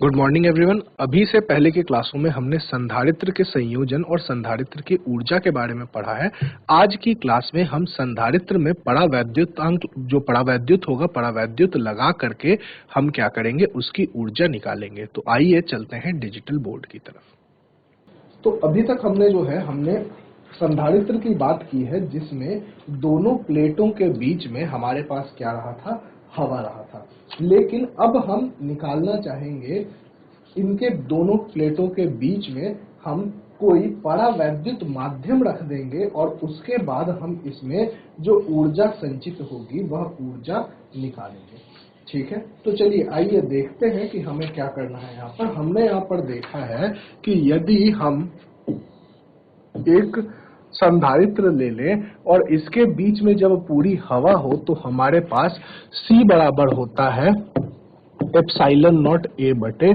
Good morning everyone. अभी से पहले की क्लासों में हमने संधारित्र के संयोजन और संधारित्र की ऊर्जा के बारे में पढ़ा है। आज की क्लास में हम संधारित्र में परावैद्युतांक जो परावैद्युत होगा, परावैद्युत लगा करके हम क्या करेंगे, उसकी ऊर्जा निकालेंगे। तो आइए चलते हैं डिजिटल बोर्ड की तरफ। तो अभी तक हमने संधारित्र की बात की है, जिसमें दोनों प्लेटों के बीच में हमारे पास क्या रहा था, हवा रहा था। लेकिन अब हम निकालना चाहेंगे, इनके दोनों प्लेटों के बीच में हम कोई परावैद्युत माध्यम रख देंगे और उसके बाद हम इसमें जो ऊर्जा संचित होगी वह ऊर्जा निकालेंगे। ठीक है, तो चलिए आइए देखते हैं कि हमें क्या करना है। यहाँ पर हमने देखा है कि यदि हम एक संधारित्र ले लें और इसके बीच में जब पूरी हवा हो तो हमारे पास C बराबर होता है एप्सिलॉन नॉट A बटे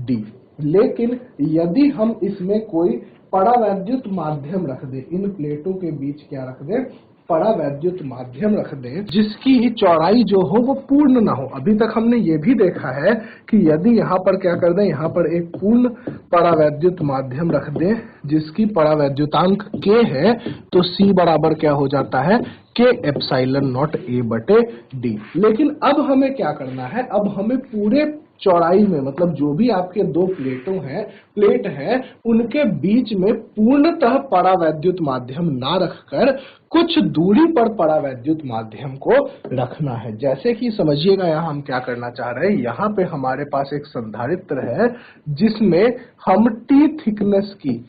D। लेकिन यदि हम इसमें कोई परावैद्युत माध्यम रख दें, इन प्लेटों के बीच क्या रख दें, परावैद्युत माध्यम रख दें, जिसकी चौड़ाई जो हो वो पूर्ण ना हो। अभी तक हमने ये भी देखा है कि यदि यहाँ पर क्या कर दें, यहाँ पर एक पूर्ण परावैद्युत माध्यम रख दें जिसकी परावैद्युतांक K है, तो C बराबर क्या हो जाता है, K एप्सिलॉन नॉट A बटे D। लेकिन अब हमें क्या करना है, अब हमें पूरे चौड़ाई में, मतलब जो भी आपके दो प्लेट हैं, उनके बीच में पूर्णतः परावैद्युत माध्यम ना रखकर कुछ दूरी पर परावैद्युत माध्यम को रखना है। जैसे कि समझिएगा, यहाँ हम क्या करना चाह रहे हैं, यहाँ पे हमारे पास एक संधारित्र है जिसमें हम T थिकनेस की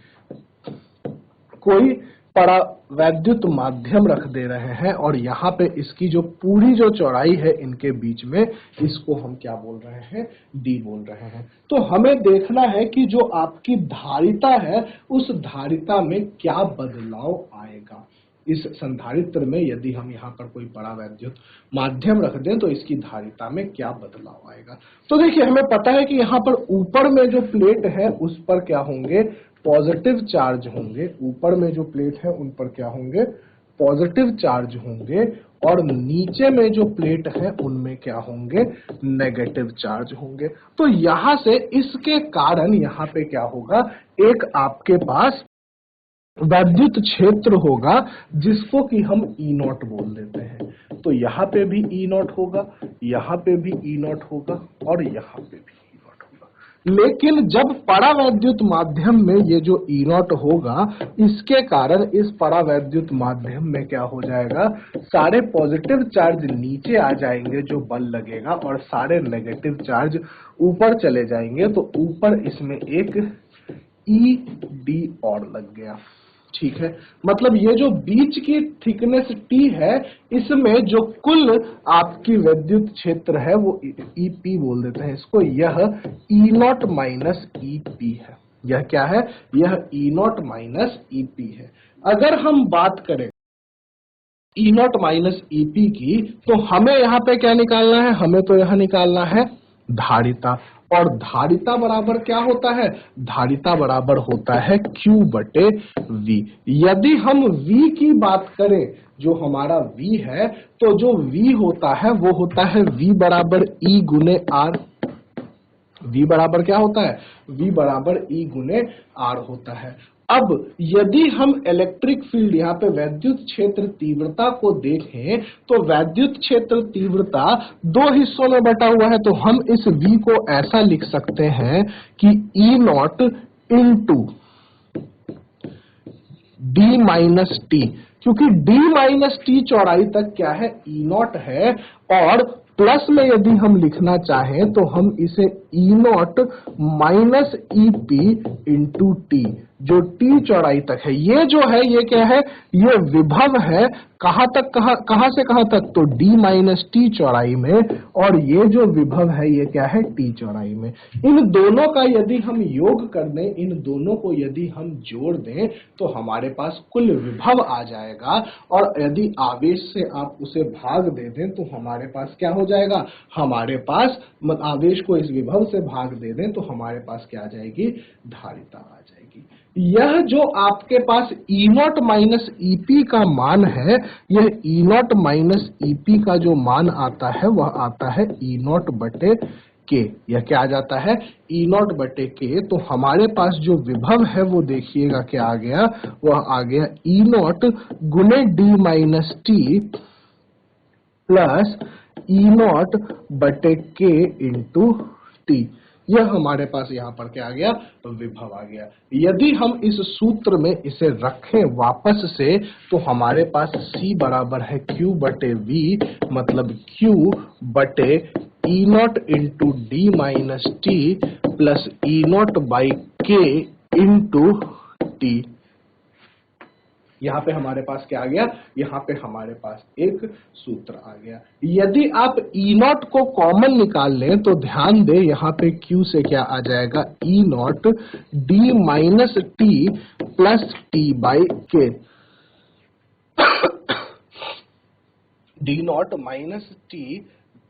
कोई परावैद्युत माध्यम रख दे रहे हैं और यहाँ पे इसकी जो पूरी जो चौड़ाई है इनके बीच में, इसको हम क्या बोल रहे हैं, D बोल रहे हैं। तो हमें देखना है कि जो आपकी धारिता है उस धारिता में क्या बदलाव आएगा। इस संधारित्र में यदि हम यहाँ पर कोई परावैद्युत माध्यम रख दें तो इसकी धारिता में क्या बदलाव आएगा। तो देखिए, हमें पता है कि यहाँ पर ऊपर में जो प्लेट है उस पर क्या होंगे, पॉजिटिव चार्ज होंगे। ऊपर में जो प्लेट है उन पर क्या होंगे, पॉजिटिव चार्ज होंगे, और नीचे में जो प्लेट है उनमें क्या होंगे, नेगेटिव चार्ज होंगे। तो यहां से इसके कारण यहाँ पे क्या होगा, एक आपके पास वैद्युत क्षेत्र होगा जिसको कि हम E0 बोल देते हैं। तो यहाँ पे भी E0 होगा, यहाँ पे भी E0 होगा और यहाँ पे भी E0 होगा। लेकिन जब परावैद्युत माध्यम में ये जो E0 होगा, इसके कारण इस परावैद्युत माध्यम में क्या हो जाएगा, सारे पॉजिटिव चार्ज नीचे आ जाएंगे जो बल लगेगा, और सारे नेगेटिव चार्ज ऊपर चले जाएंगे। तो ऊपर इसमें एक ED और लग गया। ठीक है, मतलब ये जो बीच की थिकनेस T है, इसमें जो कुल आपकी विद्युत क्षेत्र है वो EP बोल देते हैं इसको। यह E0 माइनस EP है। यह क्या है, यह E0 माइनस EP है। अगर हम बात करें E0 माइनस EP की, तो हमें यहाँ पे क्या निकालना है, हमें तो यह निकालना है धारिता। और धारिता बराबर क्या होता है, धारिता बराबर होता है Q बटे V। यदि हम V की बात करें, जो हमारा V है, तो जो V होता है वो होता है V बराबर E गुने R। V बराबर क्या होता है, V बराबर E गुने R होता है। अब यदि हम इलेक्ट्रिक फील्ड, यहाँ पे वैद्युत क्षेत्र तीव्रता को देखें, तो वैद्युत क्षेत्र तीव्रता दो हिस्सों में बटा हुआ है। तो हम इस V को ऐसा लिख सकते हैं कि E0 into D minus T, क्योंकि D माइनस टी चौड़ाई तक क्या है, E0 है, और प्लस में यदि हम लिखना चाहें तो हम इसे E0 minus EP into T, जो T चौड़ाई तक है। ये जो है ये क्या है, ये विभव है, कहां तक, कहां से कहां तक, तो D माइनस T चौड़ाई में, और ये जो विभव है ये क्या है, T चौड़ाई में। इन दोनों का यदि हम योग कर दें, इन दोनों को यदि हम जोड़ दें तो हमारे पास कुल विभव आ जाएगा, और यदि आवेश से आप उसे भाग दे दें तो हमारे पास क्या हो जाएगा, हमारे पास आवेश को इस विभव से भाग दे दें तो हमारे पास क्या आ जाएगी, धारिता आ जाएगी। यह जो आपके पास E0 माइनस EP का मान है, यह E0 माइनस EP का जो मान आता है वह आता है E0 बटे के, यह क्या आ जाता है ई नॉट बटे के। तो हमारे पास जो विभव है वो देखिएगा क्या आ गया, वह आ गया ई नॉट गुने D minus T plus E not बटे के इंटू टी। यह हमारे पास यहां पर क्या आ गया, विभव आ गया। यदि हम इस सूत्र में इसे रखें वापस से तो हमारे पास C बराबर है Q बटे V, मतलब Q बटे E nought into D minus T plus E nought by K into T. यहां पे हमारे पास क्या आ गया, यहां पे हमारे पास एक सूत्र आ गया। यदि आप ई नॉट को कॉमन निकाल लें तो ध्यान दें यहां पे Q से क्या आ जाएगा, E nought D minus T plus T by K, D nought minus T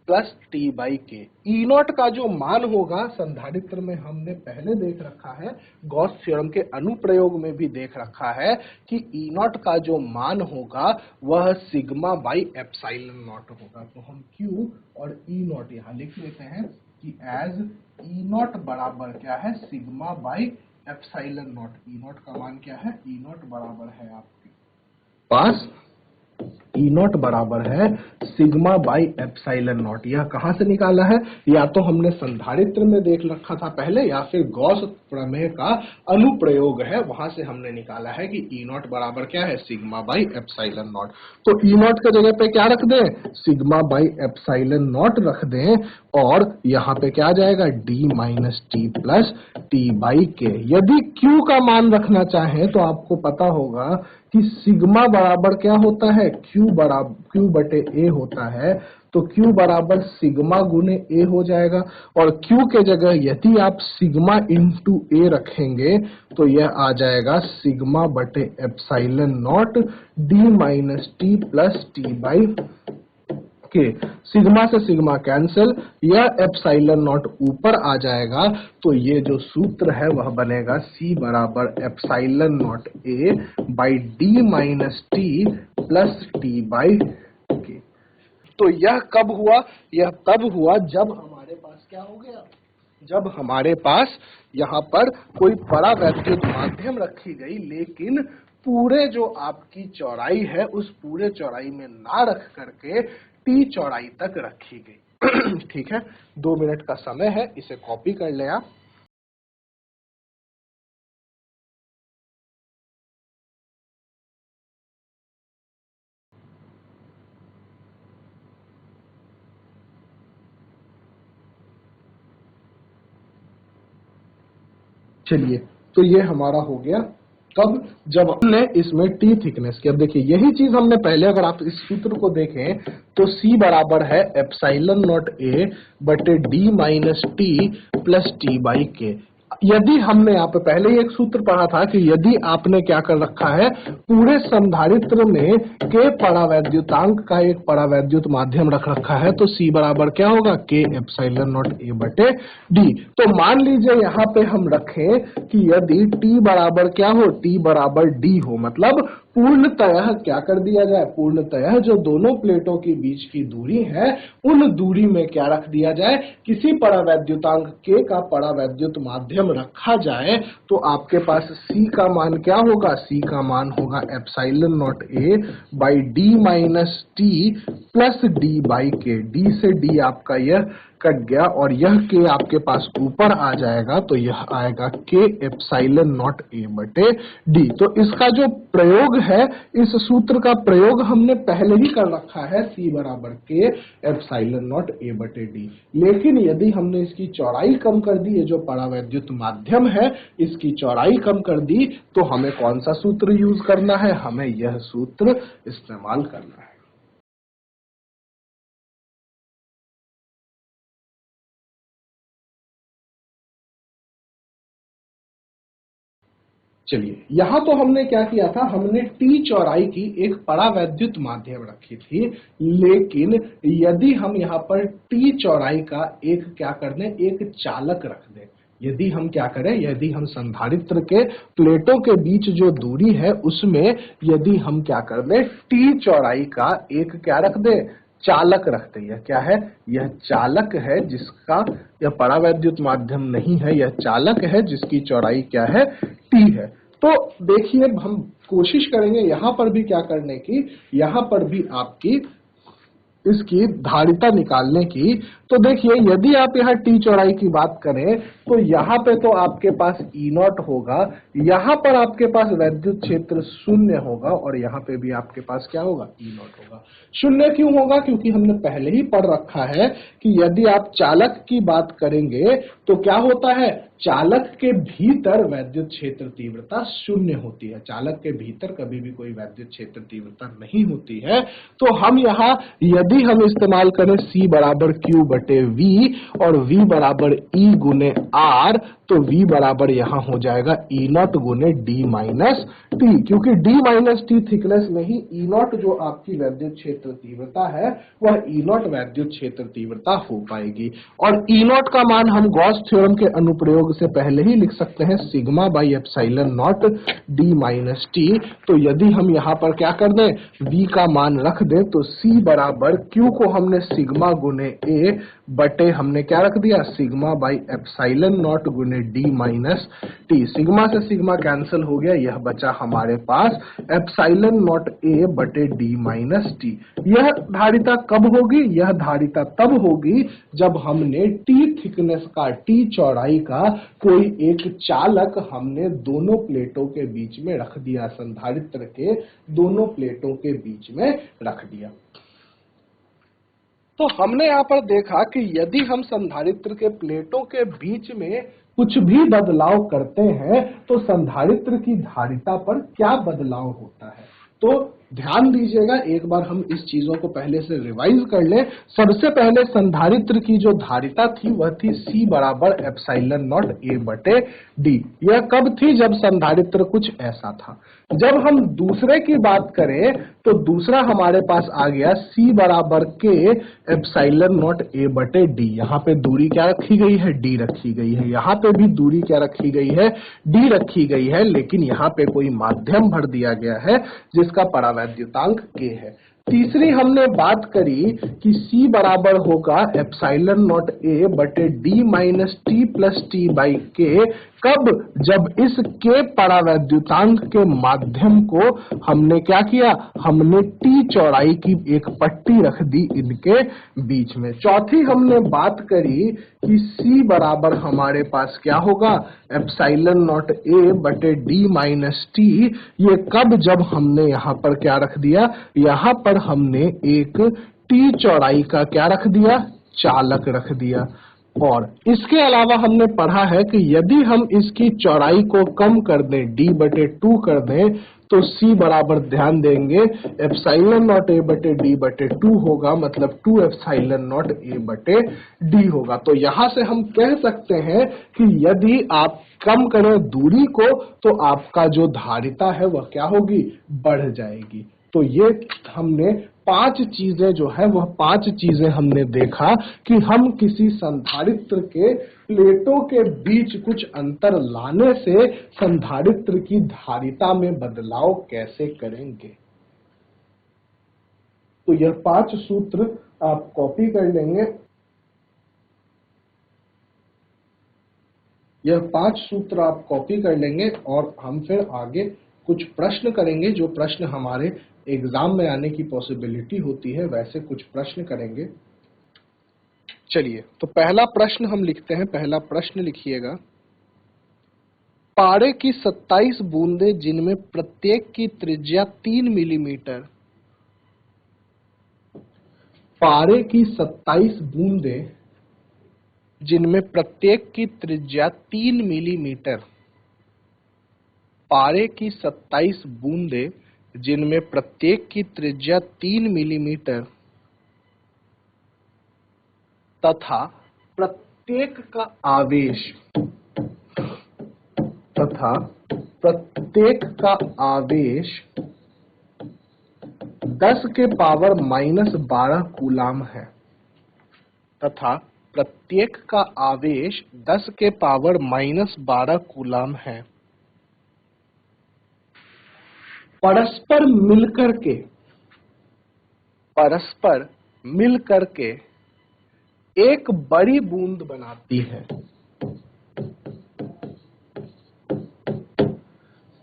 plus T by K. E not का जो मान होगा संधारित्र में हमने पहले देख रखा है, गॉस थ्योरम के अनुप्रयोग में भी देख रखा है कि ई नॉट का जो मान होगा वह सिग्मा बाई एप्सिलॉन नॉट होगा। तो हम Q और ई नॉट यहां लिख लेते हैं कि एज ई नॉट बराबर क्या है, sigma by epsilon not. E not का मान क्या है, ई नॉट बराबर है आपके पास, ई नॉट बराबर है सिग्मा बाई एप्सिलॉन नॉट। यह कहां से निकाला है, या तो हमने संधारित्र में देख रखा था पहले, या फिर गॉस प्रमेय का अनुप्रयोग है वहां से हमने निकाला है कि ई नॉट बराबर क्या है, सिग्मा बाई एप्सिलॉन नॉट। तो ई नॉट के जगह पे क्या रख दें, सिग्मा बाई एप्सिलॉन नॉट रख दें, और यहां पे क्या आ जाएगा, D minus T plus T by के। यदि Q का मान रखना चाहें तो आपको पता होगा कि सिग्मा बराबर क्या होता है, Q बटे ए होता है। तो Q बराबर सिग्मा गुने ए हो जाएगा, और Q के जगह यदि आप सिग्मा इंटू ए रखेंगे तो यह आ जाएगा सिग्मा बटे epsilon not D minus T plus T by के। सिग्मा से सिग्मा कैंसिल, यह एप्सिलॉन नॉट ऊपर आ जाएगा। तो ये जो सूत्र है वह बनेगा C बराबर epsilon not a by D minus T plus T by के। तो यह कब हुआ, यह तब हुआ जब हमारे पास क्या हो गया, जब हमारे पास यहाँ पर कोई परावैद्युत माध्यम रखी गई, लेकिन पूरे जो आपकी चौड़ाई है उस पूरे चौड़ाई में ना रख करके टी चौड़ाई तक रखी गई। ठीक है, 2 मिनट का समय है, इसे कॉपी कर लें आप। चलिए, तो ये हमारा हो गया कब, जब हमने इसमें टी थिकनेस की। अब देखिए यही चीज हमने पहले, अगर आप इस सूत्र को देखें तो C बराबर है एप्सिलॉन नॉट ए बटे D minus T plus T by के। यदि हमने यहाँ पे पहले ही एक सूत्र पढ़ा था कि यदि आपने क्या कर रखा है, पूरे संधारित्र में के परावैद्युतांक का एक परावैद्युत माध्यम रख रखा है, तो C बराबर क्या होगा, के एप्सिलॉन नॉट ए बटे डी। तो मान लीजिए यहाँ पे हम रखें कि यदि T बराबर क्या हो, T बराबर D हो, मतलब पूर्णतः क्या कर दिया जाए, पूर्णतः जो दोनों प्लेटों के बीच की दूरी है उन दूरी में क्या रख दिया जाए, किसी परावैद्युतांक के का परावैद्युत माध्यम रखा जाए। तो आपके पास C का मान क्या होगा, C का मान होगा epsilon not a by D minus T plus D by K. D से डी आपका यह कट गया और यह के आपके पास ऊपर आ जाएगा, तो यह आएगा के एप्सिलॉन नॉट ए बटे डी। तो इसका जो प्रयोग है, इस सूत्र का प्रयोग हमने पहले ही कर रखा है, C बराबर के एप्सिलॉन नॉट ए बटे डी। लेकिन यदि हमने इसकी चौड़ाई कम कर दी, ये जो परावैद्युत माध्यम है इसकी चौड़ाई कम कर दी, तो हमें कौन सा सूत्र यूज करना है, हमें यह सूत्र इस्तेमाल करना है। चलिए, यहां तो हमने क्या किया था, हमने टी चौड़ाई की एक परावैद्युत माध्यम रखी थी, लेकिन यदि हम यहाँ पर टी चौड़ाई का एक क्या कर दें, एक चालक रख दें, यदि हम क्या करें, यदि हम संधारित्र के प्लेटों के बीच जो दूरी है उसमें यदि हम क्या कर दें, टी चौड़ाई का एक क्या रख दें, चालक रखते हैं। क्या है? यह चालक है जिसका, यह परावैद्युत माध्यम नहीं है, यह चालक है जिसकी चौड़ाई क्या है? टी है। तो देखिए हम कोशिश करेंगे यहां पर भी क्या करने की, यहां पर भी आपकी इसकी धारिता निकालने की। तो देखिए यदि आप यहाँ टी चौड़ाई की बात करें तो यहाँ पे तो आपके पास ई नॉट होगा, यहाँ पर आपके पास वैद्युत क्षेत्र शून्य होगा और यहाँ पे भी आपके पास क्या होगा? ई नॉट होगा। शून्य क्यों होगा? क्योंकि हमने पहले ही पढ़ रखा है कि यदि आप चालक की बात करेंगे तो क्या होता है? चालक के भीतर वैद्युत क्षेत्र तीव्रता शून्य होती है। चालक के भीतर कभी भी कोई वैद्युत क्षेत्र तीव्रता नहीं होती है। तो हम यहाँ यदि हम इस्तेमाल करें C बराबर Q बटे V और V बराबर E गुने R, तो V बराबर यहाँ हो जाएगा E नॉट गुने D माइनस टी, क्योंकि D माइनस टी थिकनेस में ही E नॉट जो आपकी वैद्युत क्षेत्र तीव्रता है वह E नॉट वैद्युत क्षेत्र तीव्रता हो पाएगी। और E नॉट का मान हम गॉस थ्योरम के अनुप्रयोग से पहले ही लिख सकते हैं, sigma by epsilon not D minus T. तो यदि हम यहाँ पर क्या कर दें, V का मान रख दें, तो C बराबर Q को हमने सिग्मा गुने A बटे हमने क्या रख दिया? सिग्मा बाई एप्सिलॉन नॉट गुने D माइनस टी। सिग्मा से सिग्मा कैंसिल हो गया, यह बचा हमारे पास एप्सिलॉन नॉट A बटे D माइनस टी। यह धारिता कब होगी? यह धारिता तब होगी जब हमने T थिकनेस का, T चौड़ाई का कोई एक चालक हमने दोनों प्लेटों के बीच में रख दिया, संधारित्र के दोनों प्लेटों के बीच में रख दिया। तो हमने यहाँ पर देखा कि यदि हम संधारित्र के प्लेटों के बीच में कुछ भी बदलाव करते हैं तो संधारित्र की धारिता पर क्या बदलाव होता है। तो ध्यान दीजिएगा, एक बार हम इस चीजों को पहले से रिवाइज कर लें। सबसे पहले संधारित्र की जो धारिता थी वह थी C बराबर एप्सिलॉन नॉट A बटे D। यह कब थी? जब संधारित्र कुछ ऐसा था। जब हम दूसरे की बात करें तो दूसरा हमारे पास आ गया C बराबर K एप्सिलॉन नॉट A बटे D। यहाँ पे दूरी क्या रखी गई है? D रखी गई है। यहाँ पे भी दूरी क्या रखी गई है? D रखी गई है, लेकिन यहाँ पे कोई माध्यम भर दिया गया है जिसका परावैद्युतांक K है। तीसरी हमने बात करी कि C बराबर होगा एप्सिलॉन नॉट A बटे D minus T plus T by के। कब? जब इस के परावैद्युतांक के माध्यम को हमने क्या किया? हमने T चौड़ाई की एक पट्टी रख दी इनके बीच में। चौथी हमने बात करी कि C बराबर हमारे पास क्या होगा? एप्सिलॉन नॉट A बटे D माइनस टी। ये कब? जब हमने यहाँ पर क्या रख दिया? यहाँ पर हमने एक T चौड़ाई का क्या रख दिया? चालक रख दिया। और इसके अलावा हमने पढ़ा है कि यदि हम इसकी चौड़ाई को कम कर दें, D बटे 2 कर दें, तो C बराबर ध्यान देंगे एप्सिलॉन नॉट A बटे D बटे 2 होगा, मतलब 2 एप्सिलॉन नॉट A बटे D होगा। तो यहां से हम कह सकते हैं कि यदि आप कम करें दूरी को तो आपका जो धारिता है वह क्या होगी? बढ़ जाएगी। तो ये हमने 5 चीजें जो है वह 5 चीजें हमने देखा कि हम किसी संधारित्र के प्लेटों के बीच कुछ अंतर लाने से संधारित्र की धारिता में बदलाव कैसे करेंगे। तो यह 5 सूत्र आप कॉपी कर लेंगे। यह 5 सूत्र आप कॉपी कर लेंगे और हम फिर आगे कुछ प्रश्न करेंगे। जो प्रश्न हमारे एग्जाम में आने की पॉसिबिलिटी होती है वैसे कुछ प्रश्न करेंगे। चलिए, तो पहला प्रश्न हम लिखते हैं। पहला प्रश्न लिखिएगा, पारे की 27 बूंदें जिनमें प्रत्येक की त्रिज्या 3 मिलीमीटर, पारे की 27 बूंदें जिनमें प्रत्येक की त्रिज्या 3 मिलीमीटर, पारे की 27 बूंदें जिनमें प्रत्येक की त्रिज्या 3 मिलीमीटर तथा प्रत्येक का आवेश 10 के पावर माइनस 12 कूलाम है, तथा प्रत्येक का आवेश 10 के पावर माइनस 12 कूलाम है। परस्पर मिल करके एक बड़ी बूंद बनाती है।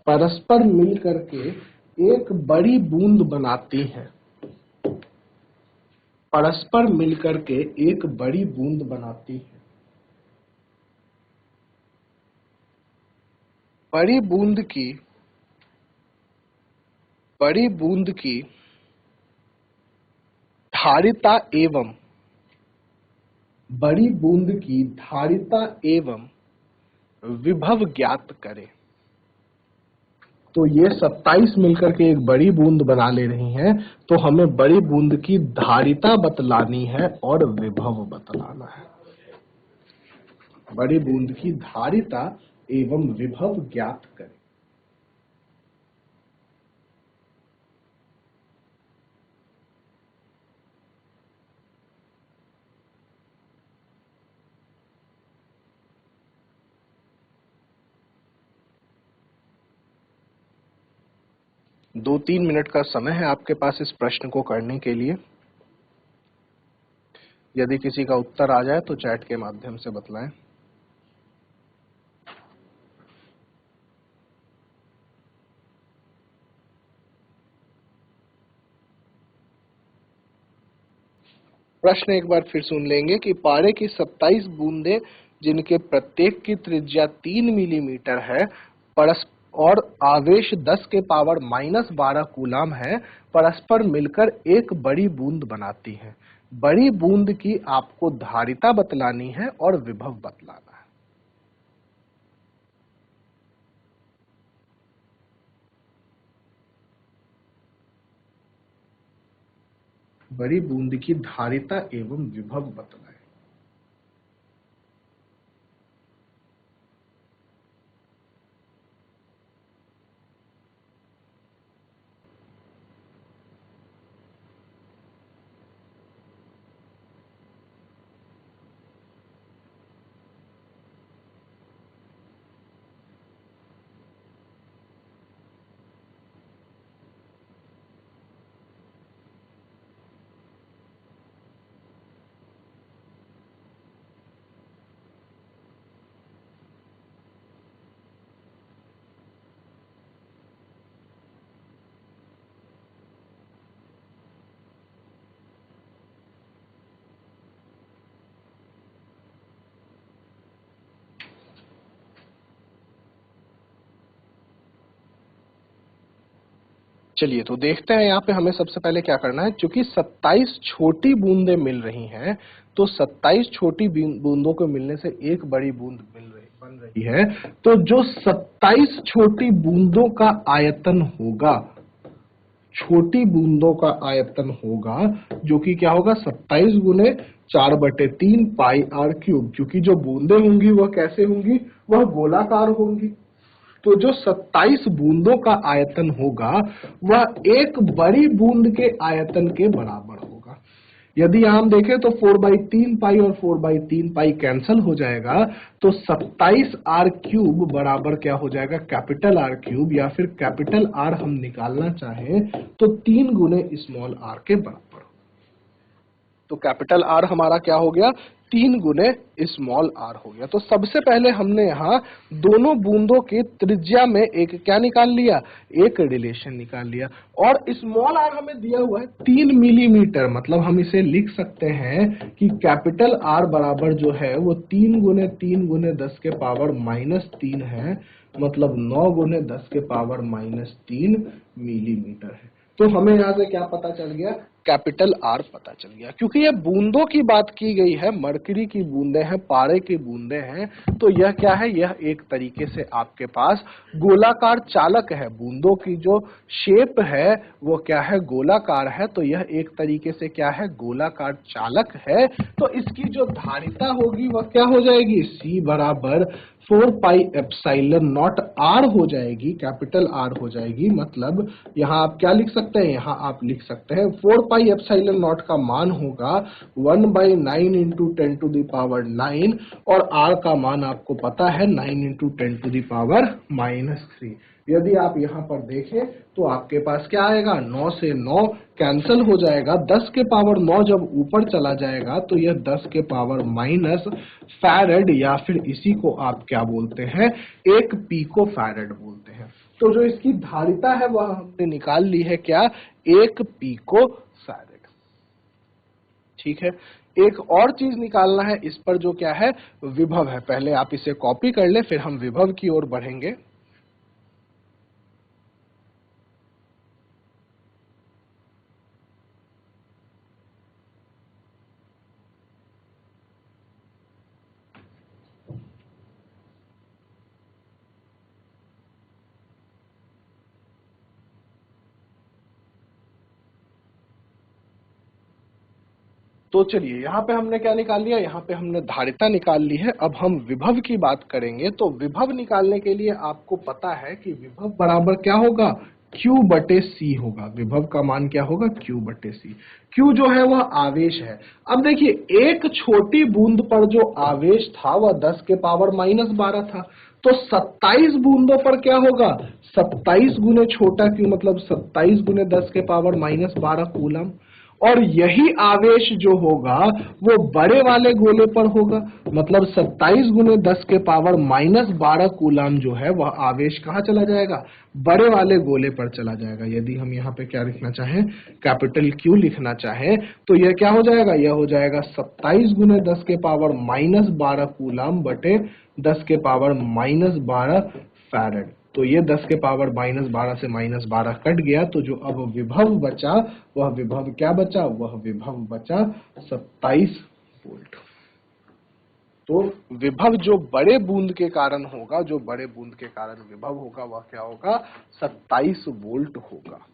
परस्पर मिल करके एक बड़ी बूंद बनाती है। परस्पर मिलकर के एक बड़ी बूंद बनाती है। बड़ी बूंद की धारिता एवं बड़ी बूंद की धारिता एवं विभव ज्ञात करें। तो ये 27 मिलकर के एक बड़ी बूंद बना ले रही हैं, तो हमें बड़ी बूंद की धारिता बतलानी है और विभव बतलाना है। बड़ी बूंद की धारिता एवं विभव ज्ञात करें। दो 3 मिनट का समय है आपके पास इस प्रश्न को करने के लिए। यदि किसी का उत्तर आ जाए तो चैट के माध्यम से बतलाएं। प्रश्न एक बार फिर सुन लेंगे कि पारे की 27 बूंदें जिनके प्रत्येक की त्रिज्या 3 मिलीमीटर है और आवेश 10 के पावर -12 कूलाम है, परस्पर मिलकर एक बड़ी बूंद बनाती है। बड़ी बूंद की आपको धारिता बतलानी है और विभव बतलाना है। बड़ी बूंद की धारिता एवं विभव बतलाएं। चलिए तो देखते हैं यहाँ पे हमें सबसे पहले क्या करना है। क्योंकि 27 छोटी बूंदें मिल रही हैं, तो 27 छोटी बूंदों को मिलने से एक बड़ी बूंद बन रही है। तो जो 27 छोटी बूंदों का आयतन होगा, छोटी बूंदों का आयतन होगा, जो कि क्या होगा 27 गुने 4/3 पाई आर क्यूब। क्योंकि जो बूंदें होंगी वह कैसे होंगी, वह गोलाकार होंगी। तो जो 27 बूंदों का आयतन होगा वह एक बड़ी बूंद के आयतन के बराबर होगा। यदि हम देखें तो 4/3 पाई और 4/3 पाई कैंसल हो जाएगा, तो 27 आर क्यूब बराबर क्या हो जाएगा, कैपिटल आर क्यूब। या फिर कैपिटल आर हम निकालना चाहें तो 3 गुने स्मॉल आर के बराबर। तो कैपिटल आर हमारा क्या हो गया, 3 गुने स्मॉल आर हो गया। तो सबसे पहले हमने यहाँ दोनों बूंदों की त्रिज्या में एक क्या निकाल लिया, एक रिलेशन निकाल लिया। और स्मॉल आर हमें दिया हुआ है 3 मिलीमीटर। मतलब हम इसे लिख सकते हैं कि कैपिटल आर बराबर जो है वो 3 गुने 3 गुने 10 के पावर -3 है। मतलब 9 गुने 10 के पावर -3 मिलीमीटर है। तो हमें यहाँ से क्या पता चल गया, कैपिटल आर पता चल गया। क्योंकि ये बूंदों की बात की गई है, मरकरी की बूंदें हैं, पारे की बूंदें हैं, तो यह क्या है, यह एक तरीके से आपके पास गोलाकार चालक है। बूंदों की जो शेप है वो क्या है, गोलाकार है। तो यह एक तरीके से क्या है, गोलाकार चालक है। तो इसकी जो धारिता होगी वह क्या हो जाएगी, C बराबर 4 पाई एप्सिलॉन नॉट आर हो जाएगी, कैपिटल आर हो जाएगी। मतलब यहाँ आप क्या लिख सकते हैं, यहाँ आप लिख सकते हैं 4 पाई एप्सिलॉन नॉट का मान होगा 1/9 इंटू 10⁻⁹ और आर का मान आपको पता है 9 इंटू 10⁻⁻3। यदि आप यहाँ पर देखें तो आपके पास क्या आएगा, 9 से 9 कैंसिल हो जाएगा, 10 के पावर 9 जब ऊपर चला जाएगा तो यह 10 के पावर माइनस फैरेड या फिर इसी को आप क्या बोलते हैं, 1 पीको फैरेड बोलते हैं। तो जो इसकी धारिता है वह हमने निकाल ली है क्या, 1 पीको फैरेड। ठीक है, एक और चीज निकालना है इस पर जो क्या है, विभव है। पहले आप इसे कॉपी कर ले, फिर हम विभव की ओर बढ़ेंगे। तो चलिए यहाँ पे हमने क्या निकाल लिया, यहाँ पे हमने धारिता निकाल ली है। अब हम विभव की बात करेंगे। तो विभव निकालने के लिए आपको पता है कि विभव बराबर क्या होगा, Q बटे C होगा। विभव का मान क्या होगा, Q बटे C। Q जो है वह आवेश है। अब देखिए एक छोटी बूंद पर जो आवेश था वह 10 के पावर माइनस 12 था, तो 27 बूंदों पर क्या होगा, 27 गुने छोटा Q मतलब 27 गुने 10 के पावर माइनस 12 कूलम। और यही आवेश जो होगा वो बड़े वाले गोले पर होगा, मतलब 27 गुने 10 के पावर माइनस 12 कूलम जो है वह आवेश कहाँ चला जाएगा, बड़े वाले गोले पर चला जाएगा। यदि हम यहाँ पे क्या लिखना चाहें, कैपिटल Q लिखना चाहें, तो यह क्या हो जाएगा, यह हो जाएगा 27 गुने 10 के पावर माइनस 12 कूलम बटे 10 के पावर माइनस 12 फैरेड। तो ये 10 के पावर माइनस 12 से माइनस 12 कट गया, तो जो अब विभव बचा वह विभव क्या बचा, वह विभव बचा 27 वोल्ट। तो विभव जो बड़े बूंद के कारण होगा, जो बड़े बूंद के कारण विभव होगा वह क्या होगा, 27 वोल्ट होगा।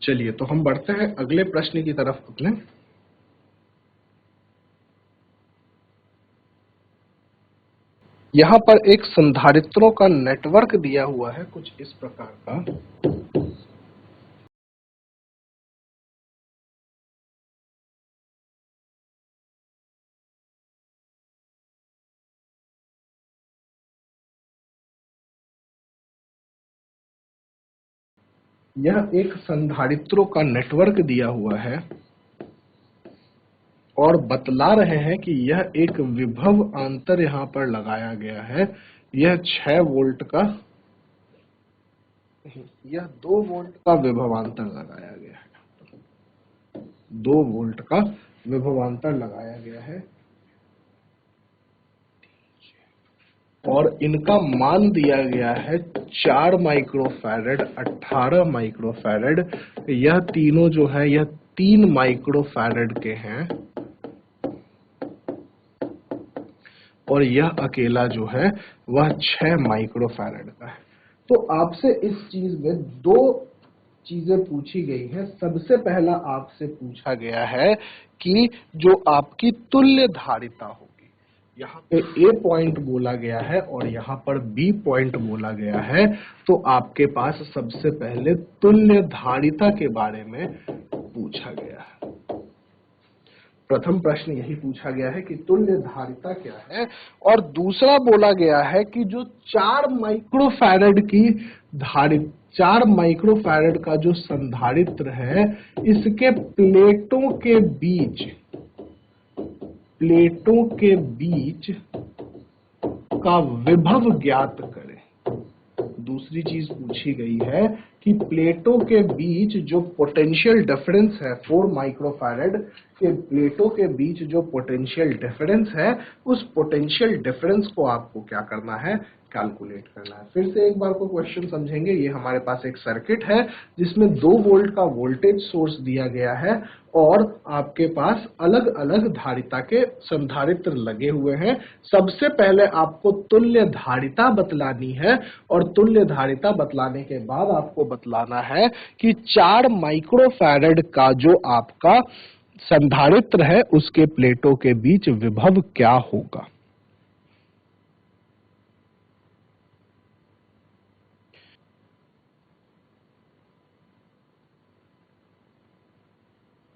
चलिए तो हम बढ़ते हैं अगले प्रश्न की तरफ अपने। यहाँ पर एक संधारित्रों का नेटवर्क दिया हुआ है कुछ इस प्रकार का। यह एक संधारित्रों का नेटवर्क दिया हुआ है और बतला रहे हैं कि यह एक विभव अंतर यहाँ पर लगाया गया है। यह 6 वोल्ट का, यह 2 वोल्ट का विभवांतर लगाया गया है, 2 वोल्ट का विभवांतर लगाया गया है और इनका मान दिया गया है 4 माइक्रोफैरेड, 18 माइक्रोफैरेड। यह तीनों जो है यह 3 माइक्रोफैरेड के हैं और यह अकेला जो है वह 6 माइक्रोफैरेड का है। तो आपसे इस चीज में 2 चीजें पूछी गई हैं। सबसे पहला आपसे पूछा गया है कि जो आपकी तुल्य धारिता होगी, यहाँ पे A पॉइंट बोला गया है और यहाँ पर B पॉइंट बोला गया है, तो आपके पास सबसे पहले तुल्य धारिता के बारे में पूछा गया है। प्रथम प्रश्न यही पूछा गया है कि तुल्य धारिता क्या है, और दूसरा बोला गया है कि जो 4 माइक्रोफैरेड की धारिता, 4 माइक्रोफैरेड का जो संधारित्र है, इसके प्लेटों के बीच का विभव ज्ञात करें। दूसरी चीज पूछी गई है कि प्लेटों के बीच जो पोटेंशियल डिफरेंस है, 4 माइक्रोफैरेड के प्लेटों के बीच जो पोटेंशियल डिफरेंस है, उस पोटेंशियल डिफरेंस को आपको क्या करना है, कैलकुलेट करना है। फिर से एक बार को क्वेश्चन समझेंगे। ये हमारे पास एक सर्किट है जिसमें 2 वोल्ट का वोल्टेज सोर्स दिया गया है और आपके पास अलग अलग धारिता के संधारित्र लगे हुए हैं। सबसे पहले आपको तुल्य धारिता बतलानी है और तुल्य धारिता बतलाने के बाद आपको बतलाना है कि 4 माइक्रोफैरड का जो आपका संधारित्र है उसके प्लेटों के बीच विभव क्या होगा।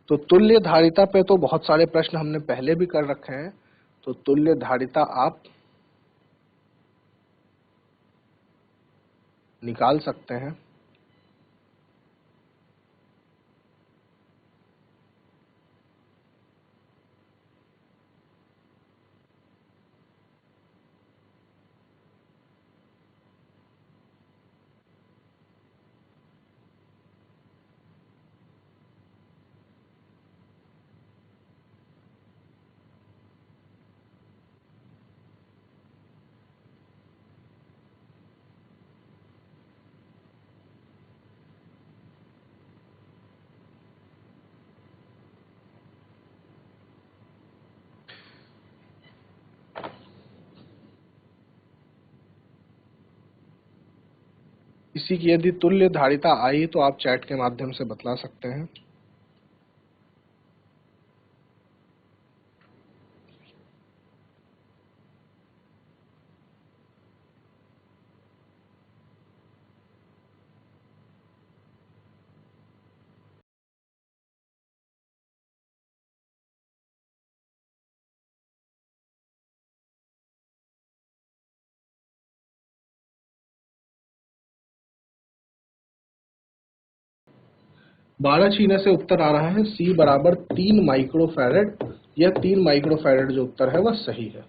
तो तुल्य धारिता पे तो बहुत सारे प्रश्न हमने पहले भी कर रखे हैं, तो तुल्य धारिता आप निकाल सकते हैं। इसी की यदि तुल्य धारिता आई तो आप चैट के माध्यम से बतला सकते हैं। बारह छीने से उत्तर आ रहा है सी बराबर 3 माइक्रोफैरड। यह 3 माइक्रोफैरड जो उत्तर है वह सही है।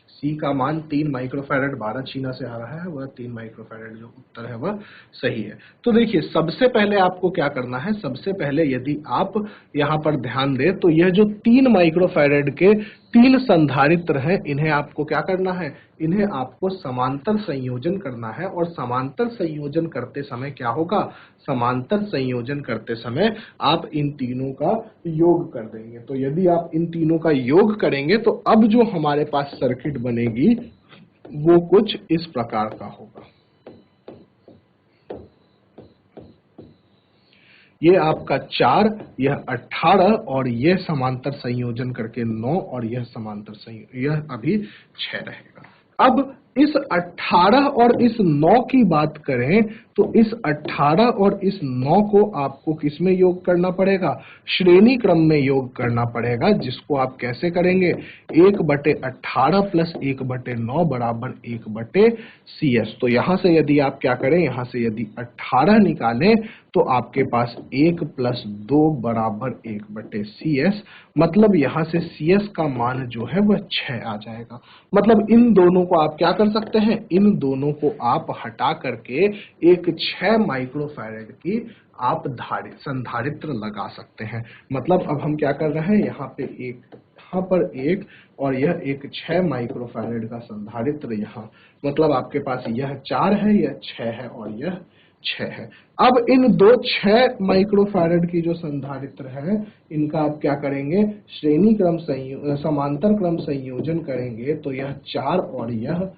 सी का मान 3 माइक्रोफैरड 12 छीना से आ रहा है, वह 3 माइक्रोफैरड जो उत्तर है वह सही है। तो देखिए सबसे पहले आपको क्या करना है, सबसे पहले यदि आप यहां पर ध्यान दें तो यह जो 3 माइक्रोफैरड के 3 संधारित्र हैं, इन्हें आपको क्या करना है, इन्हें आपको समांतर संयोजन करना है। और समांतर संयोजन करते समय क्या होगा, समांतर संयोजन करते समय आप इन तीनों का योग कर देंगे। तो यदि आप इन तीनों का योग करेंगे तो अब जो हमारे पास सर्किट बनेगी वो कुछ इस प्रकार का होगा। ये आपका 4, यह 18 और यह समांतर संयोजन करके 9 और यह समांतर संयोजन, यह अभी 6 रहेगा। अब इस 18 और इस 9 की बात करें तो इस 18 और इस 9 को आपको किसमें योग करना पड़ेगा, श्रेणी क्रम में योग करना पड़ेगा, जिसको आप कैसे करेंगे, 1/18 प्लस 1/9 बराबर 1/CS। तो यहां से यदि आप क्या करें, यहां से यदि 18 निकालें तो आपके पास 1 प्लस 2 बराबर 1/CS, मतलब यहां से CS का मान जो है वह 6 आ जाएगा। मतलब इन दोनों को आप क्या कर सकते हैं, इन दोनों को आप हटा करके एक 6 माइक्रोफैरड की आप संधारित्र लगा सकते हैं। मतलब अब हम क्या कर रहे हैं, यहाँ पे एक, यहाँ पर एक, और यह एक 6 माइक्रोफैरड का संधारित्र यहाँ, मतलब आपके पास यह 4 है, यह 6 है और यह 6 है। अब इन दो 6 माइक्रोफैरड की जो संधारित्र है, इनका आप क्या करेंगे, श्रेणी क्रम समांतर क्रम संयोजन करेंगे तो यह 4 और यह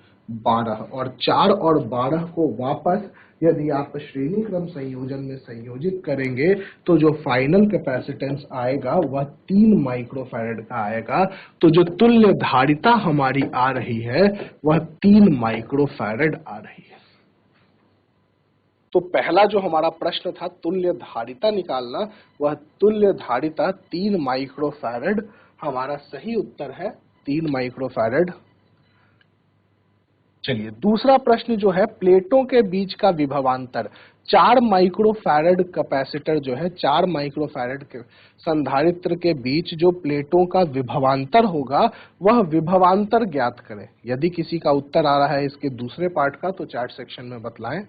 12, और 4 और 12 को वापस यदि आप श्रेणी क्रम संयोजन में संयोजित करेंगे तो जो फाइनल कैपेसिटेंस आएगा वह 3 माइक्रोफैरड का आएगा। तो जो तुल्य धारिता हमारी आ रही है वह 3 माइक्रोफैरड आ रही है। तो पहला जो हमारा प्रश्न था तुल्य धारिता निकालना, वह तुल्य धारिता 3 माइक्रोफैरड हमारा सही उत्तर है, 3 माइक्रोफैरड। चलिए दूसरा प्रश्न जो है, प्लेटों के बीच का विभवांतर, 4 माइक्रोफैरड कैपेसिटर जो है, 4 माइक्रोफैरड के संधारित्र के बीच जो प्लेटों का विभवांतर होगा वह विभवांतर ज्ञात करें। यदि किसी का उत्तर आ रहा है इसके दूसरे पार्ट का तो चैट सेक्शन में बतलाएं।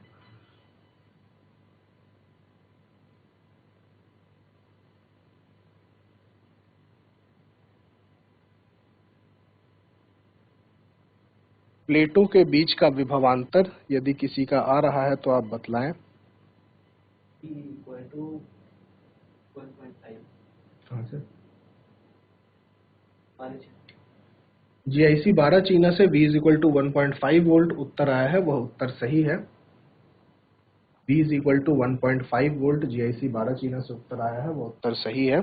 प्लेटों के बीच का विभवांतर यदि किसी का आ रहा है तो आप बतलाएं। GIC 12 चीना से V = 1.5 वोल्ट उत्तर आया है, वह उत्तर सही है। V is equal to 1.5 volt. GIC 12 चीना से उत्तर आया है, वो उत्तर सही है।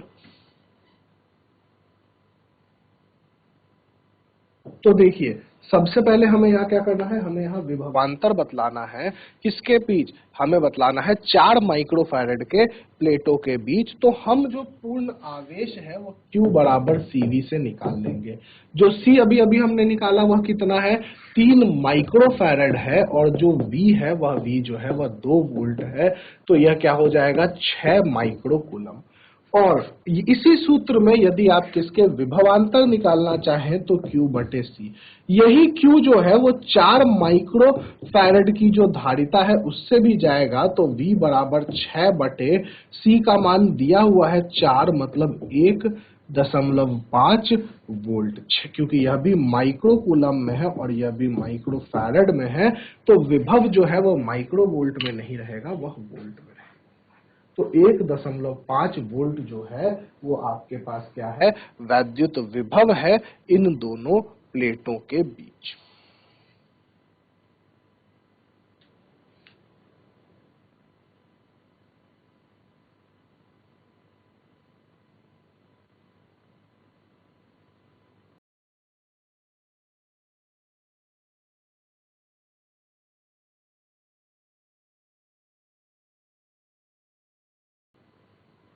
तो देखिए, सबसे पहले हमें यहाँ क्या करना है, हमें यहाँ विभवांतर बतलाना है। किसके बीच? हमें बतलाना है 4 माइक्रोफैरड के प्लेटों के बीच। तो हम जो पूर्ण आवेश है वो Q बराबर CV से निकाल लेंगे। जो C अभी अभी हमने निकाला वह कितना है, 3 माइक्रोफैरड है, और जो V है वह V जो है वह 2 वोल्ट है। तो यह क्या हो जाएगा, 6 माइक्रो कूलम। और इसी सूत्र में यदि आप किसके विभवांतर निकालना चाहें तो Q बटे C। यही Q जो है वो 4 माइक्रो फैरड की जो धारिता है उससे भी जाएगा। तो V बराबर 6 बटे C का मान दिया हुआ है 4, मतलब 1.5 वोल्ट, क्योंकि यह भी माइक्रो कूलम में है और यह भी माइक्रो फैरड में है। तो विभव जो है वो माइक्रो वोल्ट में नहीं रहेगा, वह वोल्ट में रहेगा। तो 1.5 वोल्ट जो है वो आपके पास क्या है, वैद्युत विभव है इन दोनों प्लेटों के बीच।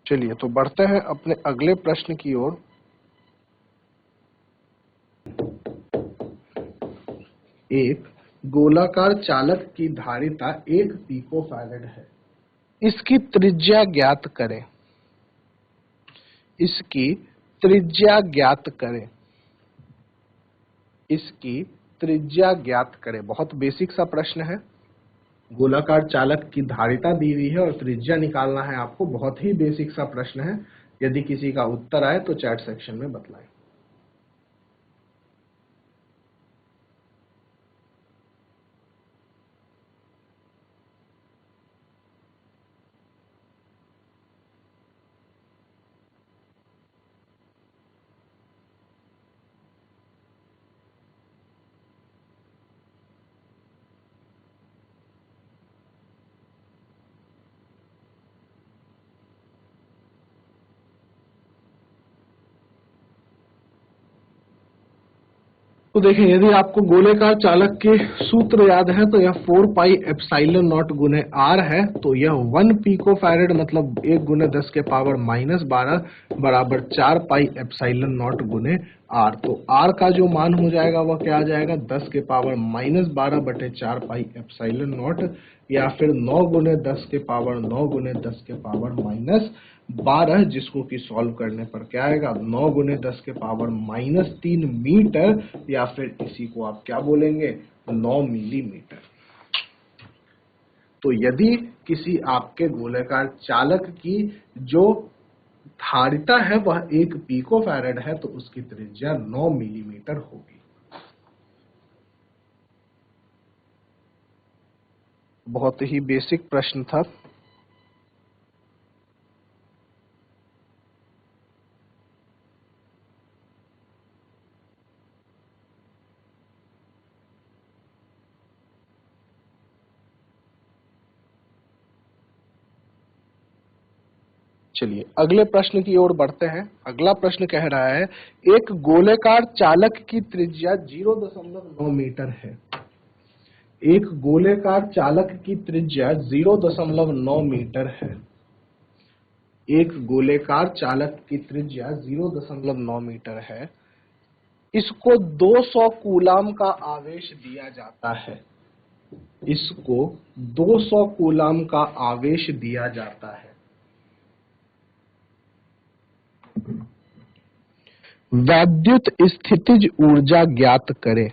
चलिए तो बढ़ते हैं अपने अगले प्रश्न की ओर। एक गोलाकार चालक की धारिता 1 पिकोफैरड है। इसकी त्रिज्या ज्ञात करें। इसकी त्रिज्या ज्ञात करें। इसकी त्रिज्या ज्ञात करें। बहुत बेसिक सा प्रश्न है। गोलाकार चालक की धारिता दी हुई है और त्रिज्या निकालना है आपको। बहुत ही बेसिक सा प्रश्न है। यदि किसी का उत्तर आए तो चैट सेक्शन में बतलाएं। तो देखिए, यदि आपको गोलेकार चालक के सूत्र याद है तो यह 4 पाई एप्सिलॉन नॉट गुने R है। तो यह 1 पिको फैरड मतलब 1 गुने 10 के पावर -12 बराबर 4 पाई एप्सिलॉन नॉट गुने R। तो R का जो मान हो जाएगा वह क्या आ जाएगा, 10 के पावर -12 बटे 4 पाई एप्सिलॉन नॉट, या फिर 9 गुने 10 के पावर 9 गुने 10 के पावर -12, जिसको कि सॉल्व करने पर क्या आएगा, 9 गुने 10 के पावर -3 मीटर, या फिर इसी को आप क्या बोलेंगे, 9 मिलीमीटर। तो यदि किसी आपके गोलाकार चालक की जो धारिता है वह 1 पिकोफैरड है तो उसकी त्रिज्या 9 मिलीमीटर होगी। बहुत ही बेसिक प्रश्न था। चलिए अगले प्रश्न की ओर बढ़ते हैं। अगला प्रश्न कह रहा है, एक गोलेकार चालक की त्रिज्या 0.9 मीटर है। एक गोलेकार चालक की त्रिज्या 0.9 मीटर है। एक गोलेकार चालक की त्रिज्या 0.9 मीटर है। इसको 200 कूलाम का आवेश दिया जाता है। इसको 200 कूलाम का आवेश दिया जाता है। वैद्युत स्थितिज ऊर्जा ज्ञात करें।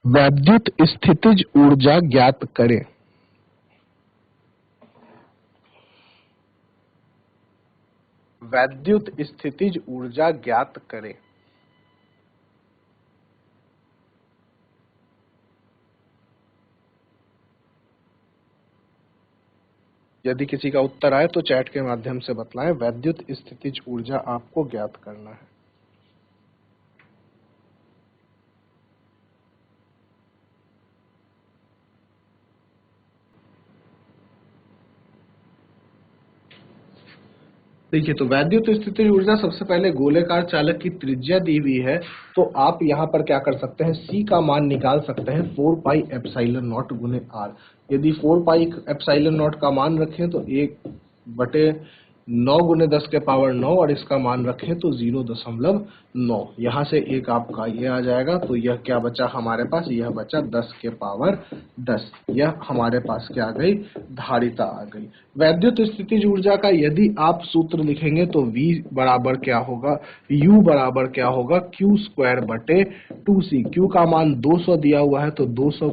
वैद्युत स्थितिज ऊर्जा ज्ञात करें। वैद्युत स्थितिज ऊर्जा ज्ञात करें। यदि किसी का उत्तर आए तो चैट के माध्यम से बतलाएं। वैद्युत स्थितिज ऊर्जा आपको ज्ञात करना है। देखिए, तो वैद्युत स्थितिज ऊर्जा सबसे पहले गोलेकार चालक की त्रिज्या दी हुई है, तो आप यहाँ पर क्या कर सकते हैं, C का मान निकाल सकते हैं 4 पाई एप्सिलॉन नॉट गुने R। यदि 4 पाई एप्सिलॉन नॉट का मान रखें तो 1/9 गुने 10 के पावर 9 और इसका मान रखें तो 0.9। यहाँ से एक आपका ये आ जाएगा, तो यह क्या बचा हमारे पास, यह बचा 10 के पावर 10। यह हमारे पास क्या आ गई, धारिता आ गई। वैद्युत स्थितिज ऊर्जा का यदि आप सूत्र लिखेंगे तो V बराबर क्या होगा, U बराबर क्या होगा, Q स्क्वायर बटे 2C। Q का मान 200 दिया हुआ है, तो 200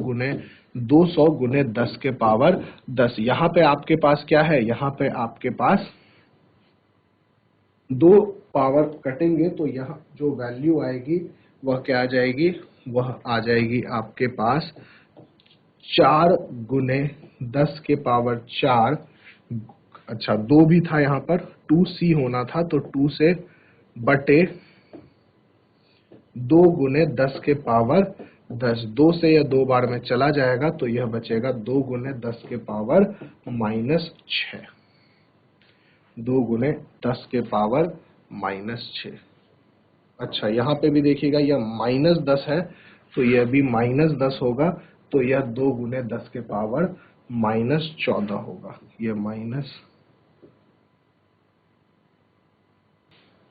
गुने 10 के पावर 10। यहाँ पे आपके पास क्या है, यहाँ पे आपके पास दो पावर कटेंगे तो यहाँ जो वैल्यू आएगी वह क्या आ जाएगी, वह आ जाएगी आपके पास 4 गुने 10 के पावर 4। अच्छा, 2 भी था यहाँ पर, 2C होना था, तो 2 से बटे 2 गुने 10 के पावर 10। 2 से यह 2 बार में चला जाएगा, तो यह बचेगा 2 गुने 10 के पावर -6। 2 गुने 10 के पावर -6। अच्छा, यहाँ पे भी देखिएगा, यह -10 है, तो यह भी -10 होगा, तो यह 2 गुने 10 के पावर -14 होगा। यह माइनस,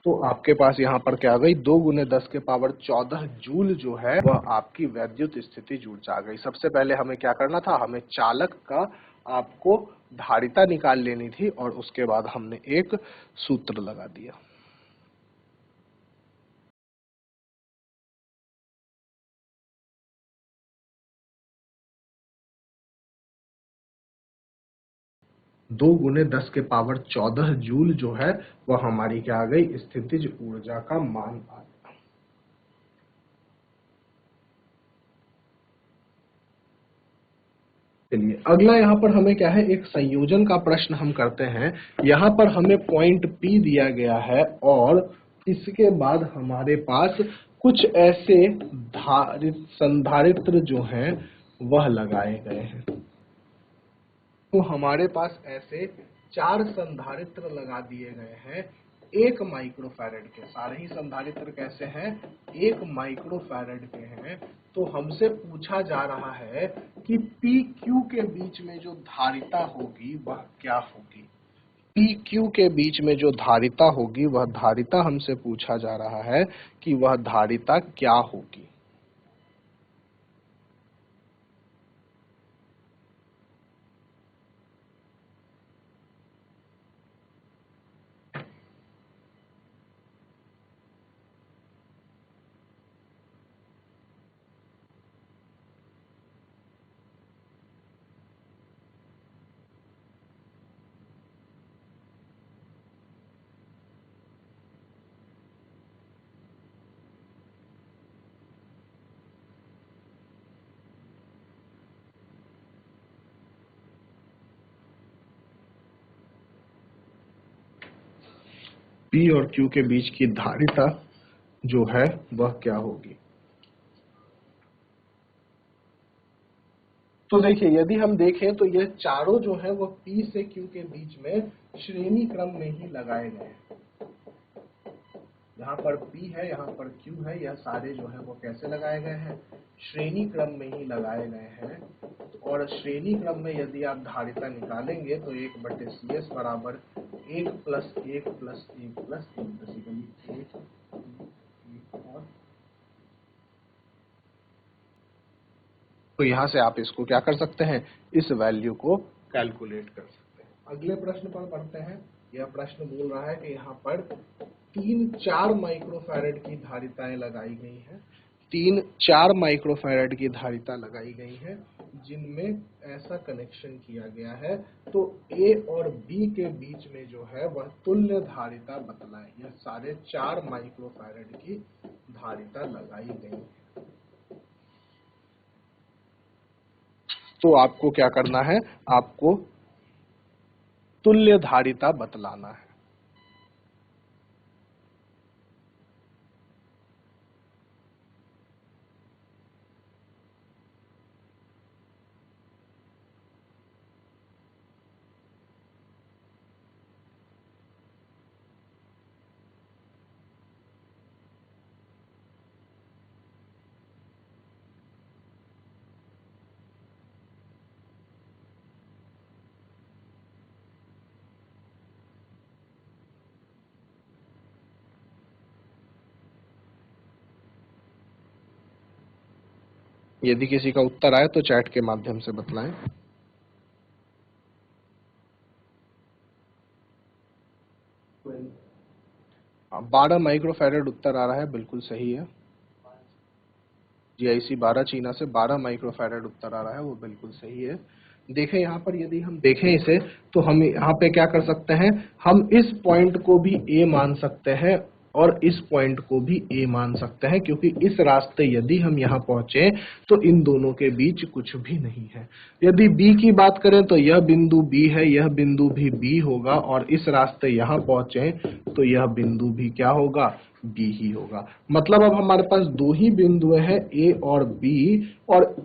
तो आपके पास यहाँ पर क्या आ गई, 2 गुने 10 के पावर 14 जूल जो है वह आपकी वैद्युत स्थितिज ऊर्जा आ गई। सबसे पहले हमें क्या करना था, हमें चालक का आपको धारिता निकाल लेनी थी और उसके बाद हमने एक सूत्र लगा दिया। 2 गुने 10 के पावर 14 जूल जो है वह हमारी क्या आ गई, स्थितिज ऊर्जा का मान आ गया। चलिए, अगला यहाँ पर हमें क्या है, एक संयोजन का प्रश्न हम करते हैं। यहाँ पर हमें पॉइंट P दिया गया है और इसके बाद हमारे पास कुछ ऐसे संधारित्र जो हैं वह लगाए गए हैं। तो हमारे पास ऐसे 4 संधारित्र लगा दिए गए हैं 1 माइक्रोफैरड के। सारे ही संधारित्र कैसे हैं, 1 माइक्रोफैरड के हैं। तो हमसे पूछा जा रहा है कि पी क्यू के बीच में जो धारिता होगी वह क्या होगी। पी क्यू के बीच में जो धारिता होगी वह धारिता हमसे पूछा जा रहा है कि वह धारिता क्या होगी। पी और क्यू के बीच की धारिता जो है वह क्या होगी। तो देखिए, यदि हम देखें तो यह चारों जो है वो P से Q के बीच में श्रेणी क्रम में ही लगाए गए हैं। यहाँ पर P है, यहाँ पर Q है, यह सारे जो है वो कैसे लगाए गए हैं, श्रेणी क्रम में ही लगाए गए हैं। और श्रेणी क्रम में यदि आप धारिता निकालेंगे तो 1/CS बराबर 1 प्लस 1 प्लस 1 प्लस 1, बेसिकली 1 और। तो यहाँ से आप इसको क्या कर सकते हैं, इस वैल्यू को कैलकुलेट कर सकते हैं। अगले प्रश्न पर बढ़ते हैं। यह प्रश्न बोल रहा है कि यहाँ पर 4 माइक्रोफैरड की धारिताएं लगाई गई हैं। 4 माइक्रोफैरड की धारिता लगाई गई है जिनमें ऐसा कनेक्शन किया गया है। तो A और B के बीच में जो है वह तुल्य धारिता बतलाएं। यह सारे 4 माइक्रोफैरड की धारिता लगाई गई है। तो आपको क्या करना है, आपको तुल्य धारिता बतलाना है। यदि किसी का उत्तर आए तो चैट के माध्यम से बतलाएं। 12 माइक्रोफैरेड उत्तर आ रहा है, बिल्कुल सही है। GIC 12 चीना से 12 माइक्रोफैरेड उत्तर आ रहा है, वो बिल्कुल सही है। देखें यहाँ पर, यदि हम देखें इसे तो हम यहाँ पे क्या कर सकते हैं, हम इस पॉइंट को भी A मान सकते हैं और इस पॉइंट को भी A मान सकते हैं, क्योंकि इस रास्ते यदि हम यहाँ पहुंचे तो इन दोनों के बीच कुछ भी नहीं है। यदि B की बात करें तो यह बिंदु B है, यह बिंदु भी B होगा, और इस रास्ते यहाँ पहुंचे तो यह बिंदु भी क्या होगा, B ही होगा। मतलब अब हमारे पास दो ही बिंदु हैं, A और B, और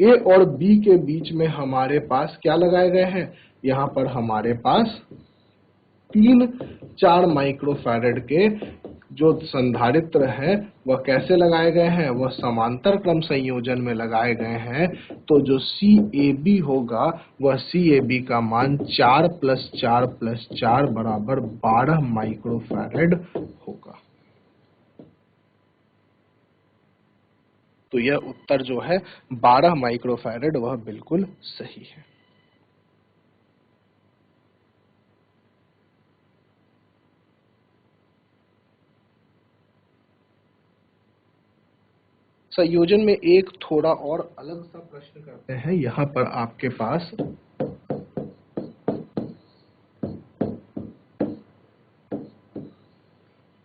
A और B के बीच में हमारे पास क्या लगाए गए हैं, यहाँ पर हमारे पास 4 माइक्रोफैरेड के जो संधारित्र है वह कैसे लगाए गए हैं, वह समांतर क्रम संयोजन में लगाए गए हैं। तो जो CAB होगा वह CAB का मान 4 + 4 + 4 बराबर 12 माइक्रोफैरेड होगा। तो यह उत्तर जो है 12 माइक्रोफैरेड वह बिल्कुल सही है। संयोजन में एक थोड़ा और अलग सा प्रश्न करते हैं। यहाँ पर आपके पास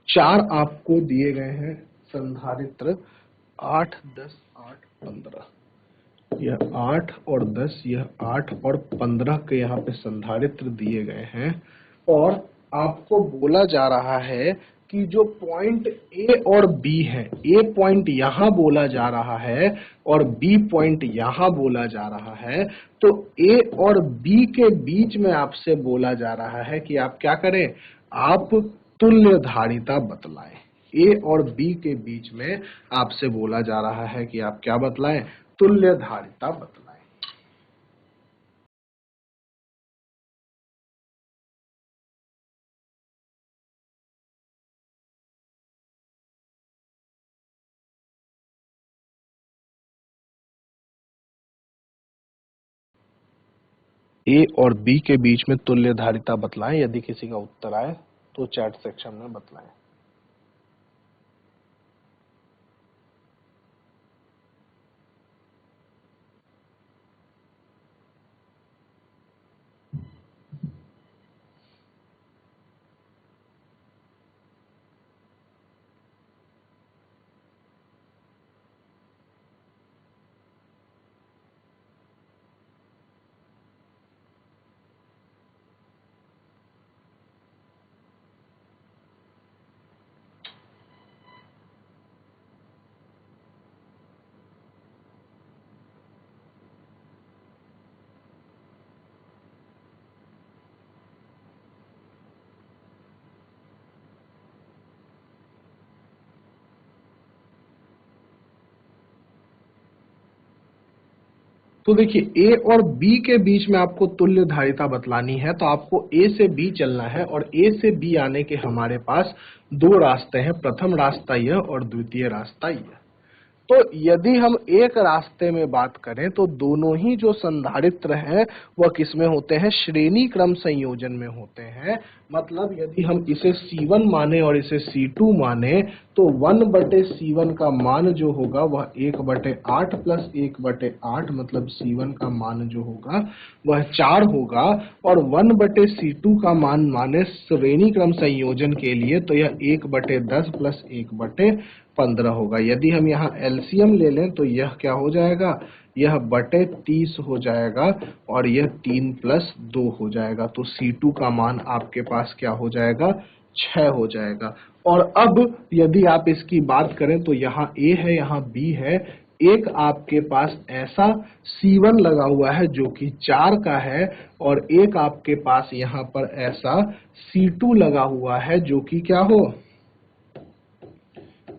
4 आपको दिए गए हैं संधारित्र, 8, 10, 8, 15। यह 8 और 10, यह 8 और 15 के यहाँ पे संधारित्र दिए गए हैं, और आपको बोला जा रहा है कि जो पॉइंट A और B है, A पॉइंट यहाँ बोला जा रहा है और B पॉइंट यहाँ बोला जा रहा है, तो A और B के बीच में आपसे बोला जा रहा है कि आप क्या करें, आप तुल्य धारिता बतलाएं। A और B के बीच में आपसे बोला जा रहा है कि आप क्या बतलाएं, तुल्य धारिता बतलाएं। A और B के बीच में तुल्य धारिता बतलाएं। यदि किसी का उत्तर आए तो चैट सेक्शन में बतलाएं। तो देखिए A और B के बीच में आपको तुल्य धारिता बतलानी है, तो आपको A से B चलना है, और A से B आने के हमारे पास दो रास्ते हैं, प्रथम रास्ता यह और द्वितीय रास्ता यह। तो यदि हम एक रास्ते में बात करें तो दोनों ही जो संधारित्र हैं वह किसमें होते हैं, श्रेणी क्रम संयोजन में होते हैं। मतलब यदि हम इसे C1 माने और इसे C2 माने तो 1/C1 का मान जो होगा वह 1/8 + 1/8, मतलब C1 का मान जो होगा वह 4 होगा, और 1/C2 का मान माने श्रेणी क्रम संयोजन के लिए तो यह 1/10 + 1/15 होगा। यदि हम यहाँ एलसीएम ले लें तो यह क्या हो जाएगा, यह बटे 30 हो जाएगा, और यह 3 + 2 हो जाएगा। तो C2 का मान आपके पास क्या हो जाएगा, 6 हो जाएगा। और अब यदि आप इसकी बात करें तो यहाँ A है, यहाँ B है, एक आपके पास ऐसा C1 लगा हुआ है जो कि 4 का है, और एक आपके पास यहाँ पर ऐसा C2 लगा हुआ है जो कि क्या हो,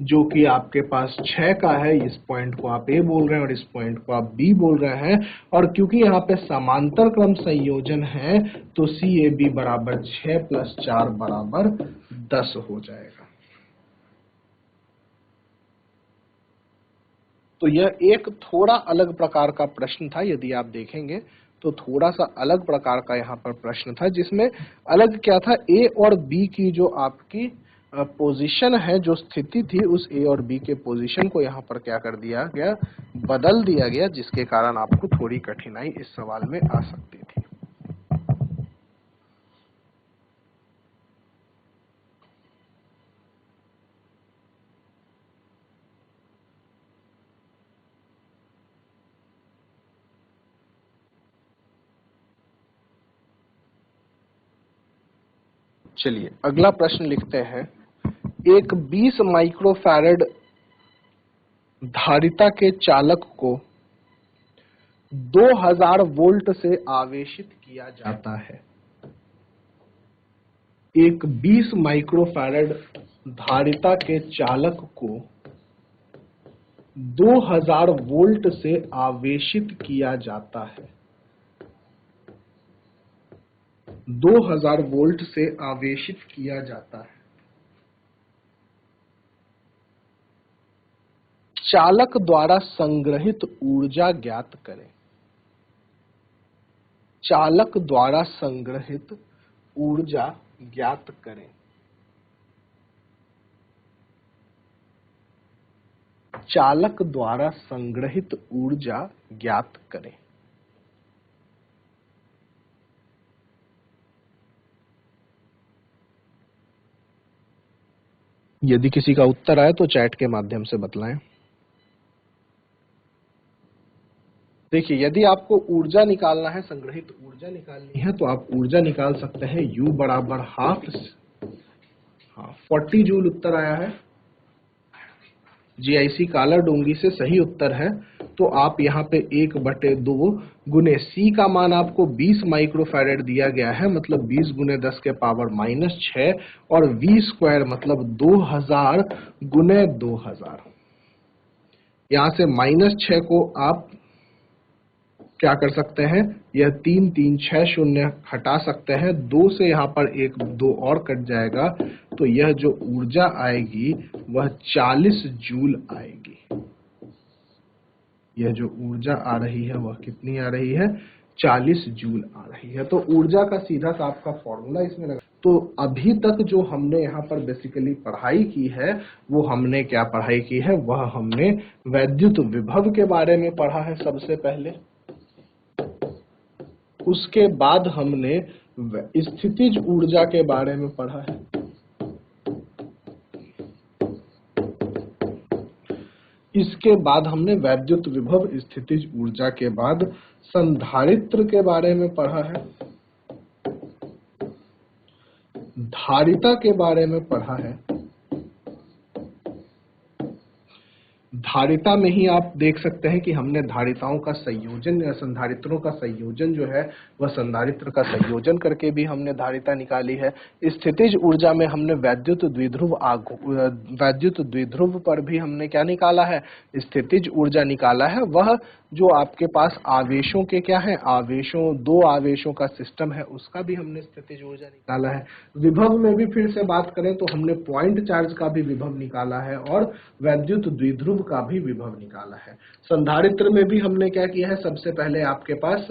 जो कि आपके पास 6 का है। इस पॉइंट को आप A बोल रहे हैं और इस पॉइंट को आप B बोल रहे हैं, और क्योंकि यहाँ पे समांतर क्रम संयोजन है तो CAB बराबर 6 + 4 बराबर 10 हो जाएगा। तो यह एक थोड़ा अलग प्रकार का प्रश्न था। यदि आप देखेंगे तो थोड़ा सा अलग प्रकार का यहाँ पर प्रश्न था, जिसमें अलग क्या था, ए और बी की जो आपकी पोजीशन है, जो स्थिति थी, उस ए और बी के पोजीशन को यहाँ पर क्या कर दिया गया, बदल दिया गया, जिसके कारण आपको थोड़ी कठिनाई इस सवाल में आ सकती थी। चलिए अगला प्रश्न लिखते हैं। एक 20 माइक्रोफैरड धारिता के चालक को 2000 वोल्ट से आवेशित किया जाता है। एक 20 माइक्रोफैरड धारिता के चालक को 2000 वोल्ट से आवेशित किया जाता है। 2000 वोल्ट से आवेशित किया जाता है। चालक द्वारा संग्रहित ऊर्जा ज्ञात करें। चालक द्वारा संग्रहित ऊर्जा ज्ञात करें। चालक द्वारा संग्रहित ऊर्जा ज्ञात करें। यदि किसी का उत्तर आए तो चैट के माध्यम से बतलाएं। देखिए, यदि आपको ऊर्जा निकालना है, संग्रहित ऊर्जा निकालनी है, तो आप ऊर्जा निकाल सकते हैं। U बराबर हाफ, 40 जूल उत्तर आया है। GIC काला डोंगी से सही उत्तर है। तो आप यहाँ पे 1/2 गुने C का मान आपको 20 माइक्रोफैरड दिया गया है, मतलब 20 गुने 10 के पावर -6, और V स्क्वायर मतलब 2000 गुने 2000। यहाँ से -6 को आप क्या कर सकते हैं, यह 3 3 6 शून्य हटा सकते हैं। 2 से यहाँ पर 1 2 और कट जाएगा, तो यह जो ऊर्जा आएगी वह 40 जूल आएगी। यह जो ऊर्जा आ रही है वह कितनी आ रही है, 40 जूल आ रही है। तो ऊर्जा का सीधा सा आपका फॉर्मूला इसमें लगा। तो अभी तक जो हमने यहाँ पर बेसिकली पढ़ाई की है, वो हमने क्या पढ़ाई की है, वह हमने वैद्युत विभव के बारे में पढ़ा है सबसे पहले। उसके बाद हमने स्थितिज ऊर्जा के बारे में पढ़ा है। इसके बाद हमने वैद्युत विभव, स्थितिज ऊर्जा के बाद संधारित्र के बारे में पढ़ा है, धारिता के बारे में पढ़ा है। धारिता में ही आप देख सकते हैं कि हमने धारिताओं का संयोजन या संधारित्रों का संयोजन जो है वह संधारित्र का संयोजन करके भी हमने धारिता निकाली है। स्थितिज ऊर्जा में हमने वैद्युत द्विध्रुव पर भी हमने क्या निकाला है, स्थितिज ऊर्जा निकाला है। वह जो आपके पास आवेशों के क्या है, आवेशों, 2 आवेशों का सिस्टम है, उसका भी हमने स्थितिज ऊर्जा निकाला है। विभव में भी फिर से बात करें तो हमने पॉइंट चार्ज का भी विभव निकाला है और वैद्युत द्विध्रुव का भी विभव निकाला है। संधारित्र में भी हमने क्या किया है, सबसे पहले आपके पास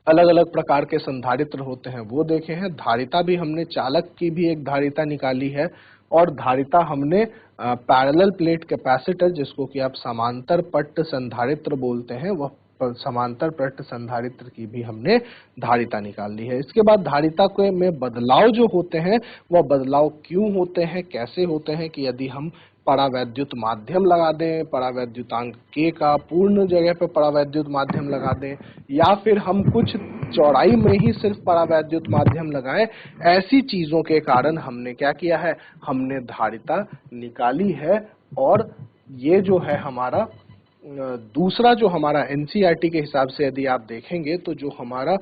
अलग अलग प्रकार के संधारित्र होते हैं वो देखे हैं। धारिता भी हमने, चालक की भी एक धारिता निकाली है, और धारिता हमने पैरेलल प्लेट कैपेसिटर, जिसको कि आप समांतर पट्ट संधारित्र बोलते हैं, वह समांतर पट्ट संधारित्र की भी हमने धारिता निकाल ली है। इसके बाद धारिता के में बदलाव जो होते हैं वह बदलाव क्यों होते हैं, कैसे होते हैं, कि यदि हम परावैद्युत माध्यम लगा दें, परावैद्युतांक K का पूर्ण जगह पर परावैद्युत माध्यम लगा दें, या फिर हम कुछ चौड़ाई में ही सिर्फ परावैद्युत माध्यम लगाएं, ऐसी चीजों के कारण हमने क्या किया है, हमने धारिता निकाली है। और ये जो है हमारा दूसरा, जो हमारा NCERT के हिसाब से यदि आप देखेंगे तो जो हमारा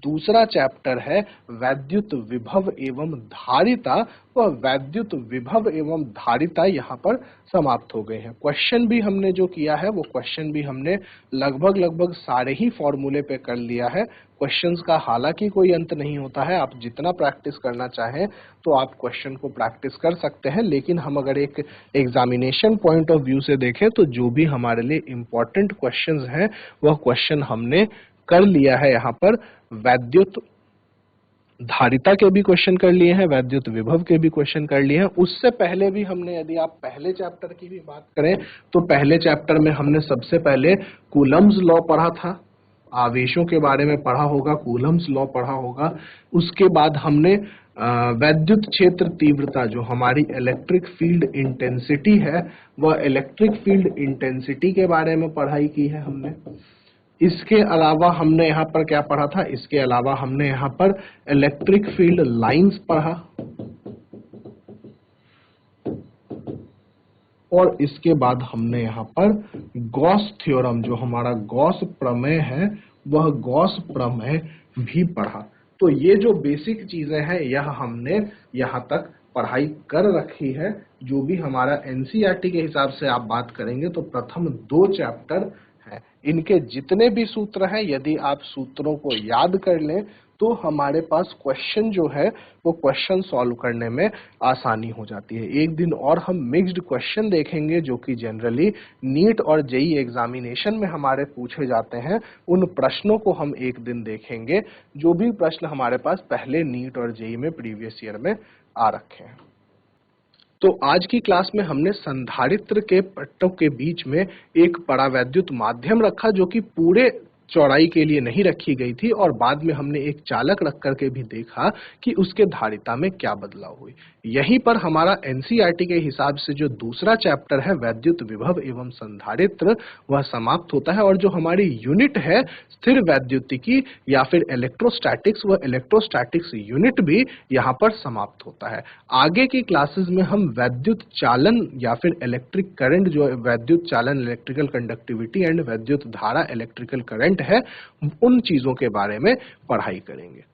दूसरा चैप्टर है वैद्युत विभव एवं धारिता, वह वैद्युत विभव एवं धारिता यहाँ पर समाप्त हो गए हैं। क्वेश्चन भी हमने जो किया है वो क्वेश्चन भी हमने लगभग सारे ही फॉर्मूले पे कर लिया है। क्वेश्चंस का हालांकि कोई अंत नहीं होता है, आप जितना प्रैक्टिस करना चाहें तो आप क्वेश्चन को प्रैक्टिस कर सकते हैं, लेकिन हम अगर एक एग्जामिनेशन पॉइंट ऑफ व्यू से देखें तो जो भी हमारे लिए इम्पोर्टेंट क्वेश्चंस हैं वह क्वेश्चन हमने कर लिया है। यहाँ पर वैद्युत धारिता के भी क्वेश्चन कर लिए हैं, वैद्युत विभव के भी क्वेश्चन कर लिए हैं। उससे पहले भी हमने, यदि आप पहले चैप्टर की भी बात करें तो पहले चैप्टर में हमने सबसे पहले कूलम्ब्स लॉ पढ़ा था, आवेशों के बारे में पढ़ा होगा, कूलम्ब्स लॉ पढ़ा होगा। उसके बाद हमने वैद्युत क्षेत्र तीव्रता, जो हमारी इलेक्ट्रिक फील्ड इंटेंसिटी है, वह इलेक्ट्रिक फील्ड इंटेंसिटी के बारे में पढ़ाई की है हमने। इसके अलावा हमने यहाँ पर क्या पढ़ा था, इसके अलावा हमने यहाँ पर इलेक्ट्रिक फील्ड लाइंस पढ़ा, और इसके बाद हमने यहाँ पर गॉस थ्योरम, जो हमारा गॉस प्रमेय है, वह गॉस प्रमेय भी पढ़ा। तो ये जो बेसिक चीजें हैं यह हमने यहाँ तक पढ़ाई कर रखी है। जो भी हमारा एनसीईआरटी के हिसाब से आप बात करेंगे तो प्रथम 2 चैप्टर हैं, इनके जितने भी सूत्र हैं यदि आप सूत्रों को याद कर लें तो हमारे पास क्वेश्चन जो है वो क्वेश्चन सॉल्व करने में आसानी हो जाती है। एक दिन और हम मिक्स्ड क्वेश्चन देखेंगे जो कि जनरली नीट और जेईई एग्जामिनेशन में हमारे पूछे जाते हैं। उन प्रश्नों को हम एक दिन देखेंगे, जो भी प्रश्न हमारे पास पहले नीट और जेईई में प्रीवियस ईयर में आ रखे हैं। तो आज की क्लास में हमने संधारित्र के पट्टों के बीच में एक परावैद्युत माध्यम रखा, जो कि पूरे चौड़ाई के लिए नहीं रखी गई थी, और बाद में हमने एक चालक रख करके भी देखा कि उसके धारिता में क्या बदलाव हुई। यहीं पर हमारा एनसीईआरटी के हिसाब से जो दूसरा चैप्टर है वैद्युत विभव एवं संधारित्र, वह समाप्त होता है, और जो हमारी यूनिट है स्थिर वैद्युतिकी या फिर इलेक्ट्रोस्टैटिक्स, वह इलेक्ट्रोस्टैटिक्स यूनिट भी यहाँ पर समाप्त होता है। आगे की क्लासेस में हम वैद्युत चालन या फिर इलेक्ट्रिक करंट, जो वैद्युत चालन इलेक्ट्रिकल कंडक्टिविटी एंड वैद्युत धारा इलेक्ट्रिकल करंट है, उन चीजों के बारे में पढ़ाई करेंगे।